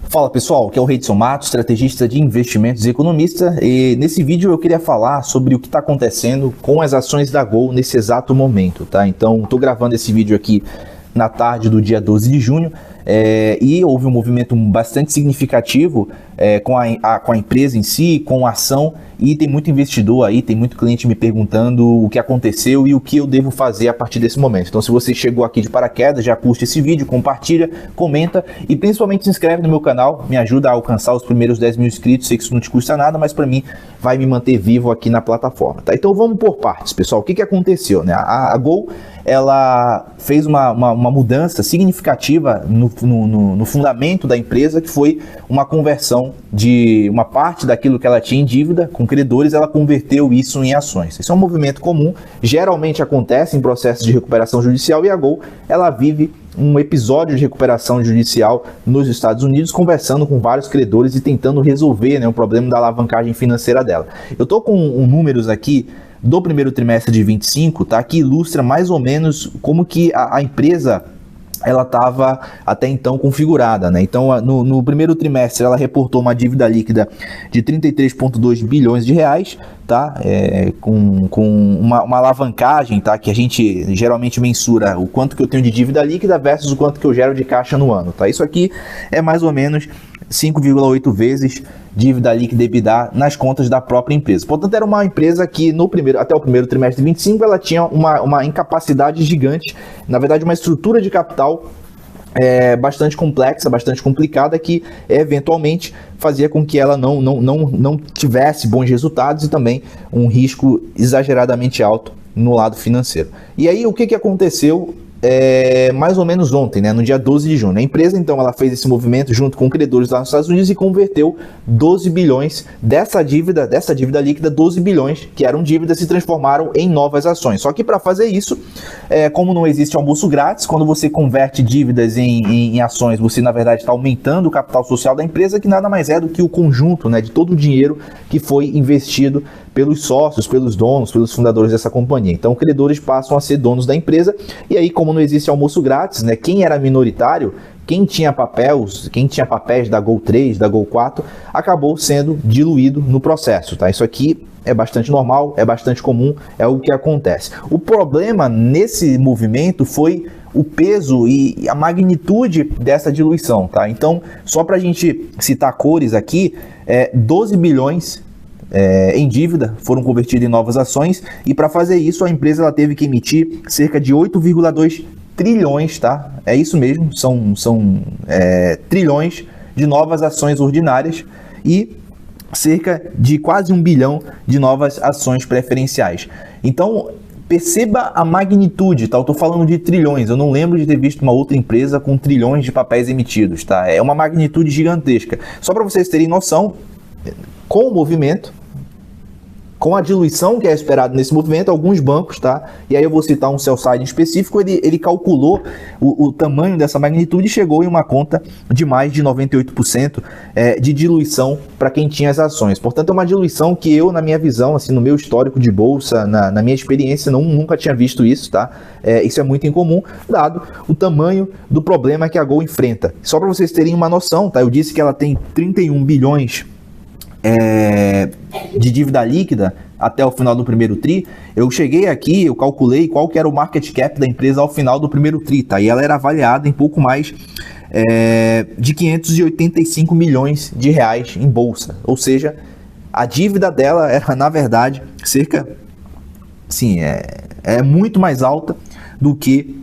Fala pessoal, aqui é o Reidson Matos, estrategista de investimentos e economista, e nesse vídeo eu queria falar sobre o que está acontecendo com as ações da Gol nesse exato momento, tá? Então estou gravando esse vídeo aqui na tarde do dia 12 de junho e houve um movimento bastante significativo com a empresa em si, com a ação, e tem muito investidor aí, tem muito cliente me perguntando o que aconteceu e o que eu devo fazer a partir desse momento. Então se você chegou aqui de paraquedas, já curte esse vídeo, compartilha, comenta e principalmente se inscreve no meu canal, me ajuda a alcançar os primeiros 10 mil inscritos. Sei que isso não te custa nada, mas para mim vai me manter vivo aqui na plataforma, tá? Então vamos por partes, pessoal. O que aconteceu, né? A Gol, ela fez uma mudança significativa no fundamento da empresa, que foi uma conversão de uma parte daquilo que ela tinha em dívida com credores, ela converteu isso em ações. Isso é um movimento comum, geralmente acontece em processos de recuperação judicial, e a Gol, ela vive um episódio de recuperação judicial nos Estados Unidos, conversando com vários credores e tentando resolver, né, o problema da alavancagem financeira dela. Eu tô com números aqui do primeiro trimestre de 25, tá? Que ilustra mais ou menos como que a empresa ela estava até então configurada, né? Então, no primeiro trimestre, ela reportou uma dívida líquida de 33,2 bilhões de reais, tá? Com uma alavancagem, tá? Que a gente geralmente mensura o quanto que eu tenho de dívida líquida versus o quanto que eu gero de caixa no ano, tá? Isso aqui é mais ou menos 5,8 vezes dívida líquida EBITDA nas contas da própria empresa. Portanto, era uma empresa que até o primeiro trimestre de 25 ela tinha uma incapacidade gigante, na verdade uma estrutura de capital bastante complexa, bastante complicada, que eventualmente fazia com que ela não tivesse bons resultados e também um risco exageradamente alto no lado financeiro. E aí o que aconteceu? Mais ou menos ontem, né, no dia 12 de junho. A empresa, então, ela fez esse movimento junto com credores lá nos Estados Unidos e converteu 12 bilhões dessa dívida líquida, 12 bilhões que eram dívidas, se transformaram em novas ações. Só que para fazer isso, como não existe almoço grátis, quando você converte dívidas em ações, você na verdade está aumentando o capital social da empresa, que nada mais é do que o conjunto, né, de todo o dinheiro que foi investido pelos sócios, pelos donos, pelos fundadores dessa companhia. Então, credores passam a ser donos da empresa, e aí, como não existe almoço grátis, né, quem era minoritário, quem tinha papéis da Gol 3, da Gol 4, acabou sendo diluído no processo, tá? Isso aqui é bastante normal, é bastante comum, é o que acontece. O problema nesse movimento foi o peso e a magnitude dessa diluição, tá? Então, só para a gente citar cores aqui, 12 bilhões em dívida foram convertidos em novas ações, e para fazer isso a empresa ela teve que emitir cerca de 8,2 trilhões, tá? É isso mesmo, são trilhões de novas ações ordinárias e cerca de quase 1 bilhão de novas ações preferenciais. Então, perceba a magnitude, tá? Eu tô falando de trilhões, eu não lembro de ter visto uma outra empresa com trilhões de papéis emitidos, tá? É uma magnitude gigantesca. Só para vocês terem noção, com o movimento, com a diluição que é esperado nesse movimento, alguns bancos, tá? E aí eu vou citar um sell-side em específico, ele calculou o tamanho dessa magnitude e chegou em uma conta de mais de 98% de diluição para quem tinha as ações. Portanto, é uma diluição que eu, na minha visão, assim, no meu histórico de bolsa, na minha experiência, nunca tinha visto isso, tá? Isso é muito incomum, dado o tamanho do problema que a Gol enfrenta. Só para vocês terem uma noção, tá? Eu disse que ela tem 31 bilhões de dívida líquida até o final do primeiro tri. Eu cheguei aqui, eu calculei qual que era o market cap da empresa ao final do primeiro tri, tá? E ela era avaliada em pouco mais de 585 milhões de reais em bolsa. Ou seja, a dívida dela era, na verdade, cerca, sim, é muito mais alta do que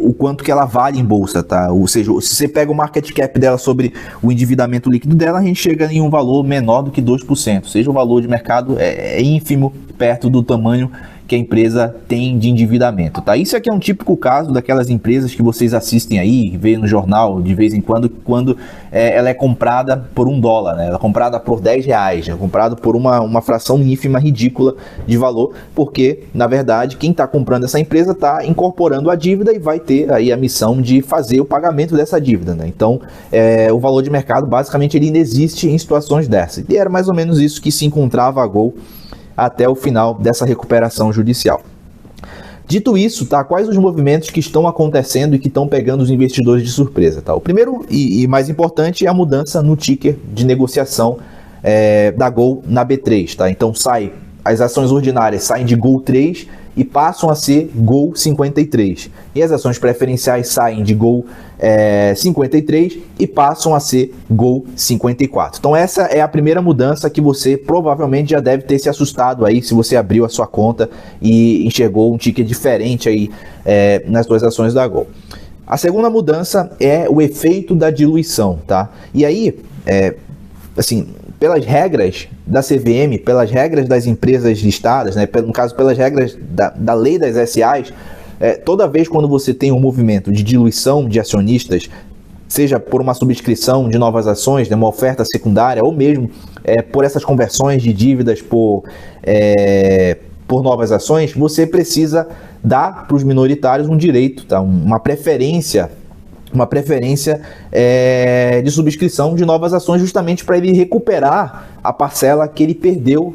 o quanto que ela vale em bolsa, tá? Ou seja, se você pega o market cap dela sobre o endividamento líquido dela, a gente chega em um valor menor do que 2%, ou seja, o valor de mercado é ínfimo perto do tamanho que a empresa tem de endividamento, tá? Isso aqui é um típico caso daquelas empresas que vocês assistem aí, vê no jornal de vez em quando ela é comprada por $1, né? Ela é comprada por R$10, é comprada por uma fração ínfima, ridícula de valor, porque, na verdade, quem está comprando essa empresa está incorporando a dívida e vai ter aí a missão de fazer o pagamento dessa dívida, né? Então, o valor de mercado, basicamente, ele inexiste em situações dessas. E era mais ou menos isso que se encontrava a Gol até o final dessa recuperação judicial. Dito isso, tá? Quais os movimentos que estão acontecendo e que estão pegando os investidores de surpresa, tá? O primeiro e mais importante é a mudança no ticker de negociação da Gol na B3, tá? Então as ações ordinárias saem de Gol 3 e passam a ser Gol 53. E as ações preferenciais saem de Gol 53 e passam a ser Gol 54. Então essa é a primeira mudança que você provavelmente já deve ter se assustado aí se você abriu a sua conta e enxergou um ticket diferente aí nas suas ações da Gol. A segunda mudança é o efeito da diluição, tá? E aí, assim, pelas regras da CVM, pelas regras das empresas listadas, né, no caso pelas regras da lei das SAs, toda vez quando você tem um movimento de diluição de acionistas, seja por uma subscrição de novas ações, né, uma oferta secundária, ou mesmo por essas conversões de dívidas por novas ações, você precisa dar para os minoritários um direito, tá, uma preferência de subscrição de novas ações, justamente para ele recuperar a parcela que ele perdeu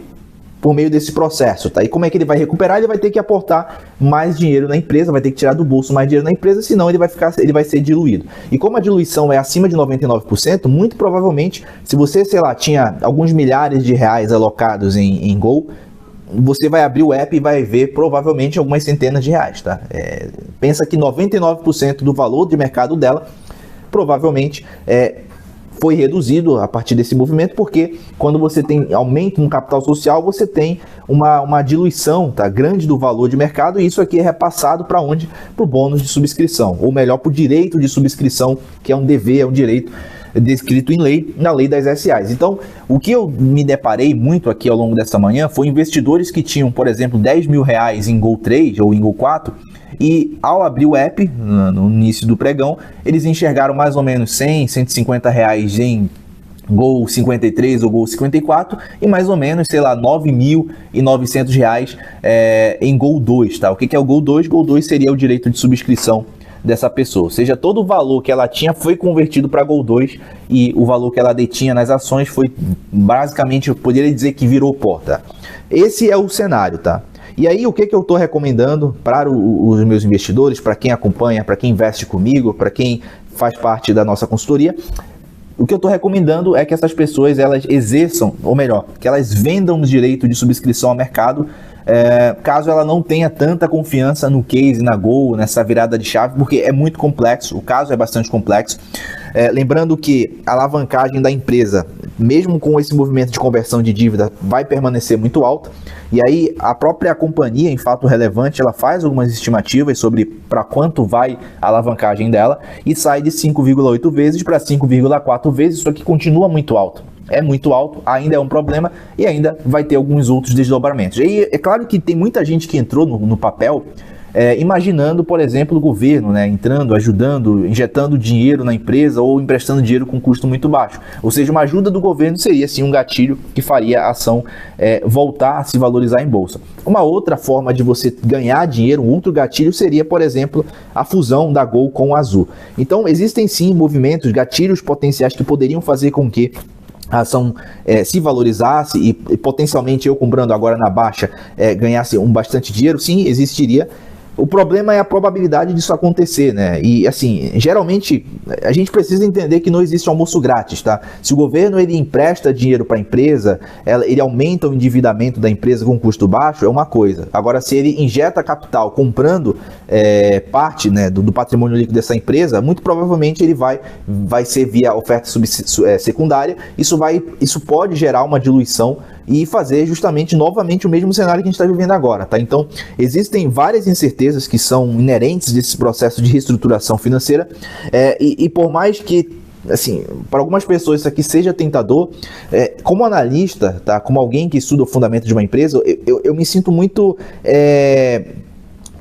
por meio desse processo, tá? E como é que ele vai recuperar? Ele vai ter que aportar mais dinheiro na empresa, vai ter que tirar do bolso mais dinheiro na empresa, senão ele vai ser diluído. E como a diluição é acima de 99%, muito provavelmente, se você, sei lá, tinha alguns milhares de reais alocados em Gol, você vai abrir o app e vai ver provavelmente algumas centenas de reais, tá? Pensa que 99% do valor de mercado dela provavelmente foi reduzido a partir desse movimento, porque quando você tem aumento no capital social, você tem uma diluição, tá, grande do valor de mercado, e isso aqui é repassado para onde? Para o bônus de subscrição, ou melhor, para o direito de subscrição, que é um dever, é um direito descrito em lei, na lei das SAs. Então, o que eu me deparei muito aqui ao longo dessa manhã foi investidores que tinham, por exemplo, 10 mil reais em Gol 3 ou em Gol 4, e ao abrir o app, no início do pregão, eles enxergaram mais ou menos 100, 150 reais em Gol 53 ou Gol 54 e mais ou menos, sei lá, 9.900 reais em Gol 2, tá? O que é o Gol 2? Gol 2 seria o direito de subscrição dessa pessoa, ou seja, todo o valor que ela tinha foi convertido para Gol 2 e o valor que ela detinha nas ações foi basicamente, eu poderia dizer que virou porta. Esse é o cenário, tá? E aí o que eu estou recomendando para os meus investidores, para quem acompanha, para quem investe comigo, para quem faz parte da nossa consultoria? O que eu estou recomendando é que essas pessoas elas exerçam, ou melhor, que elas vendam o direito de subscrição ao mercado, caso ela não tenha tanta confiança no case, na Gol, nessa virada de chave, porque é muito complexo, o caso é bastante complexo. Lembrando que a alavancagem da empresa, mesmo com esse movimento de conversão de dívida, vai permanecer muito alta. E aí a própria companhia, em fato relevante, ela faz algumas estimativas sobre para quanto vai a alavancagem dela e sai de 5,8 vezes para 5,4 vezes, isso aqui continua muito alto. É muito alto, ainda é um problema e ainda vai ter alguns outros desdobramentos. E é claro que tem muita gente que entrou no papel imaginando, por exemplo, o governo, né, entrando, ajudando, injetando dinheiro na empresa ou emprestando dinheiro com custo muito baixo. Ou seja, uma ajuda do governo seria sim um gatilho que faria a ação voltar a se valorizar em bolsa. Uma outra forma de você ganhar dinheiro, um outro gatilho seria, por exemplo, a fusão da Gol com a Azul. Então existem sim movimentos, gatilhos potenciais que poderiam fazer com que a ação se valorizasse e potencialmente eu comprando agora na baixa ganhasse bastante dinheiro. Sim, existiria. O problema é a probabilidade disso acontecer, né? E assim, geralmente a gente precisa entender que não existe almoço grátis, tá? Se o governo ele empresta dinheiro para a empresa, ele aumenta o endividamento da empresa com custo baixo, é uma coisa. Agora, se ele injeta capital comprando parte, né, do patrimônio líquido dessa empresa, muito provavelmente ele vai ser via oferta secundária. Isso pode gerar uma diluição e fazer justamente novamente o mesmo cenário que a gente está vivendo agora, tá? Então, existem várias incertezas que são inerentes desse processo de reestruturação financeira e por mais que, assim, para algumas pessoas isso aqui seja tentador, como analista, tá? Como alguém que estuda o fundamento de uma empresa, eu me sinto muito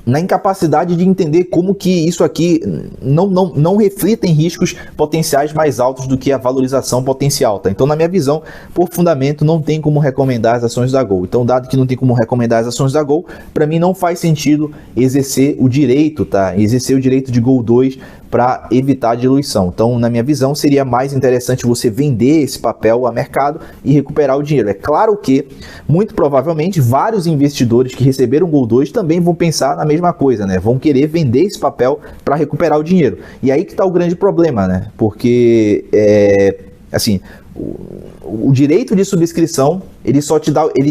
na incapacidade de entender como que isso aqui não reflita em riscos potenciais mais altos do que a valorização potencial, tá? Então, na minha visão, por fundamento, não tem como recomendar as ações da Gol. Então, dado que não tem como recomendar as ações da Gol, para mim não faz sentido exercer o direito, tá? Exercer o direito de Gol 2 para evitar a diluição. Então, na minha visão, seria mais interessante você vender esse papel a mercado e recuperar o dinheiro. É claro que, muito provavelmente, vários investidores que receberam o Gol 2 também vão pensar na mesma coisa, né? Vão querer vender esse papel para recuperar o dinheiro. E aí que está o grande problema, né? Porque, assim, o direito de subscrição, ele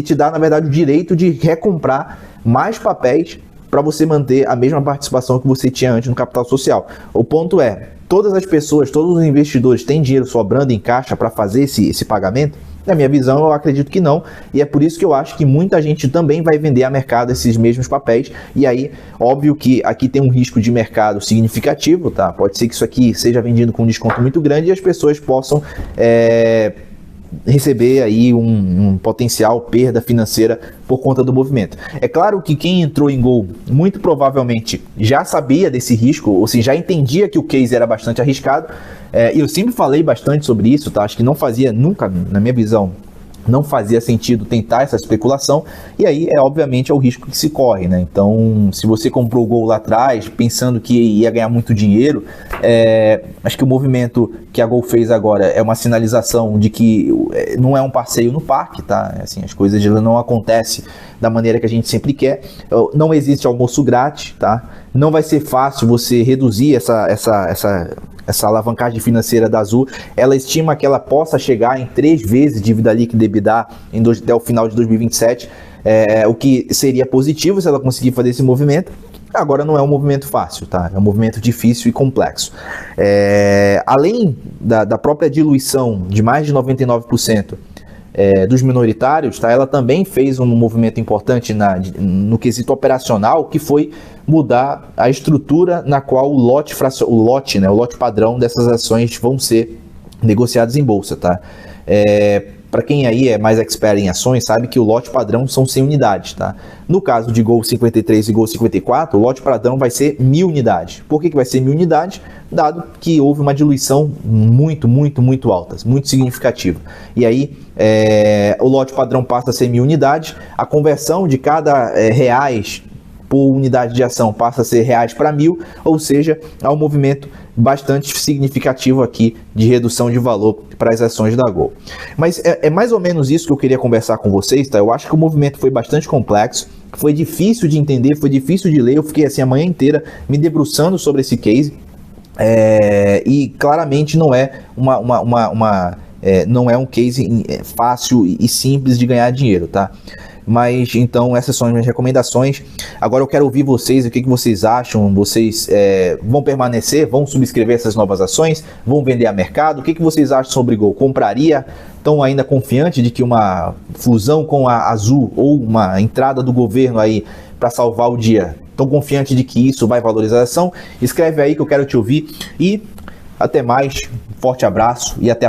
te dá, na verdade, o direito de recomprar mais papéis para você manter a mesma participação que você tinha antes no capital social. O ponto é, todas as pessoas, todos os investidores têm dinheiro sobrando em caixa para fazer esse pagamento? Na minha visão, eu acredito que não, e é por isso que eu acho que muita gente também vai vender a mercado esses mesmos papéis, e aí, óbvio que aqui tem um risco de mercado significativo, tá? Pode ser que isso aqui seja vendido com um desconto muito grande e as pessoas possam receber aí um potencial perda financeira por conta do movimento. É claro que quem entrou em Gol muito provavelmente já sabia desse risco, ou seja, já entendia que o case era bastante arriscado, e eu sempre falei bastante sobre isso, tá? Acho que não fazia nunca, na minha visão, não fazia sentido tentar essa especulação, e aí obviamente é o risco que se corre, né? Então, se você comprou o Gol lá atrás, pensando que ia ganhar muito dinheiro, acho que o movimento que a Gol fez agora é uma sinalização de que não é um passeio no parque, tá? Assim, as coisas não acontecem da maneira que a gente sempre quer, não existe almoço grátis, tá? Não vai ser fácil você reduzir essa alavancagem financeira da Azul. Ela estima que ela possa chegar em 3 vezes dívida líquida EBITDA até o final de 2027, o que seria positivo se ela conseguir fazer esse movimento. Agora não é um movimento fácil, tá? É um movimento difícil e complexo. Além da própria diluição de mais de 99% dos minoritários, tá? Ela também fez um movimento importante no quesito operacional, que foi mudar a estrutura na qual o lote padrão dessas ações vão ser negociados em bolsa, tá? Para quem aí é mais expert em ações, sabe que o lote padrão são 100 unidades, tá? No caso de Gol 53 e Gol 54, o lote padrão vai ser 1.000 unidades. Por que vai ser 1.000 unidades? Dado que houve uma diluição muito alta, muito significativa. E aí, o lote padrão passa a ser 1.000 unidades, a conversão de cada reais por unidade de ação passa a ser reais para 1.000, ou seja, há um movimento bastante significativo aqui de redução de valor para as ações da Gol. Mas é mais ou menos isso que eu queria conversar com vocês, tá? Eu acho que o movimento foi bastante complexo, foi difícil de entender, foi difícil de ler, eu fiquei assim a manhã inteira me debruçando sobre esse case, e claramente não é não é um case fácil e simples de ganhar dinheiro, tá? Mas então essas são as minhas recomendações. Agora eu quero ouvir vocês, o que vocês acham. Vocês vão permanecer, vão subscrever essas novas ações, vão vender a mercado? O que vocês acham sobre Gol? Compraria? Estão ainda confiantes de que uma fusão com a Azul ou uma entrada do governo aí para salvar o dia, estão confiantes de que isso vai valorizar a ação? Escreve aí que eu quero te ouvir, e até mais, forte abraço e até a